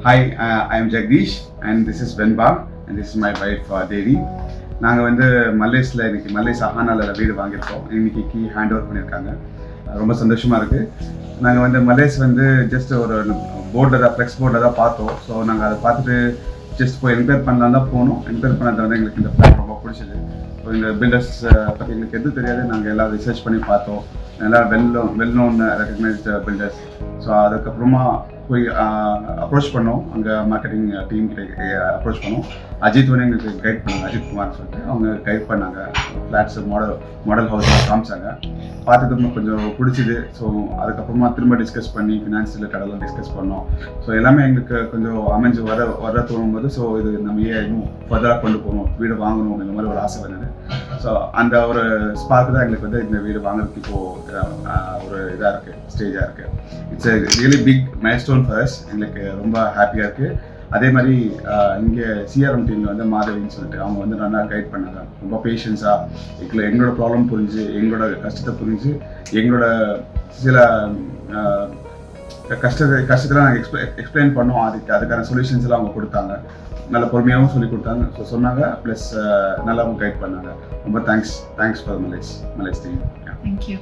Hi, I am Jagdish and this is Venba and this is my wife Devi. நாங்கள் வந்து மல்லேஸில் இன்றைக்கி மல்லேஸ் அஹானாவில் வீடு வாங்கியிருக்கோம். இன்றைக்கி கீ ஹேண்ட் ஓவர் பண்ணியிருக்காங்க. ரொம்ப சந்தோஷமாக இருக்குது. நாங்கள் வந்து மல்லேஸ் வந்து ஜஸ்ட் ஒரு போர்டில் தான் ஃப்ளெக்ஸ் போர்டில் தான் பார்த்தோம். ஸோ நாங்கள் அதை பார்த்துட்டு ஜஸ்ட் போய் என்கொயர் பண்ணலாம் தான் போனோம். என்கொயர் பண்ணது வந்து எங்களுக்கு இந்த ஃப்ளாட் ரொம்ப பிடிச்சது. ஸோ இந்த பில்டர்ஸ் பற்றி எங்களுக்கு எதுவும் தெரியாது. நாங்கள் எல்லாம் ரிசர்ச் பண்ணி பார்த்தோம். எல்லாம் well known recognised builders. So அதுக்கப்புறமா போய் அப்ரோச் பண்ணோம். அங்கே மார்க்கெட்டிங் டீம் கிட்ட அப்ரோச் பண்ணோம். அஜித் வந்து எங்களுக்கு கைட் பண்ணாங்க. அஜித் குமார் சொல்லிட்டு அவங்க கைட் பண்ணாங்க. ஃப்ளாட்ஸ் மாடல் ஹவுஸ் காமிச்சாங்க. பார்த்துட்டு கொஞ்சம் பிடிச்சிது. ஸோ அதுக்கப்புறமா திரும்ப டிஸ்கஸ் பண்ணி ஃபினான்ஸ் ரிலேட்டடெல்லாம் டிஸ்கஸ் பண்ணோம். ஸோ எல்லாமே எங்களுக்கு கொஞ்சம் அமைஞ்சு வர தோணும் போது ஸோ இது நம்ம ஏன் இன்னும் ஃபர்தராக கொண்டு போகணும், வீடு வாங்கணும் அப்படிங்கிற மாதிரி ஒரு ஆசை வந்தது. ஸோ அந்த ஒரு ஸ்பார்க் தான் எங்களுக்கு வந்து இந்த வீடு வாங்குறதுக்கு இப்போது ஒரு இதாக இருக்குது, ஸ்டேஜாக இருக்குது. It's a really big milestone for us. எங்களுக்கு ரொம்ப ஹாப்பியாக இருக்குது. அதே மாதிரி இங்கே சிஆர்எம் டீமில் வந்து மாதவின்னு சொல்லிட்டு அவங்க வந்து நல்லா கைட் பண்ணாங்க. ரொம்ப பேஷன்ஸாக எங்களோட ப்ராப்ளம் புரிஞ்சு, எங்களோட கஷ்டத்தை புரிஞ்சு, எங்களோட சில கஷ்டத்தில் நாங்கள் எக்ஸ்பிளைன் பண்ணோம். அதுக்கான சொல்யூஷன்ஸ் எல்லாம் அவங்க கொடுத்தாங்க. நல்ல பொறுமையாகவும் சொல்லி கொடுத்தாங்க. ஸோ சொன்னாங்க, ப்ளஸ் நல்லாவும் கைட் பண்ணாங்க. ரொம்ப thanks for Malays team. Thank you.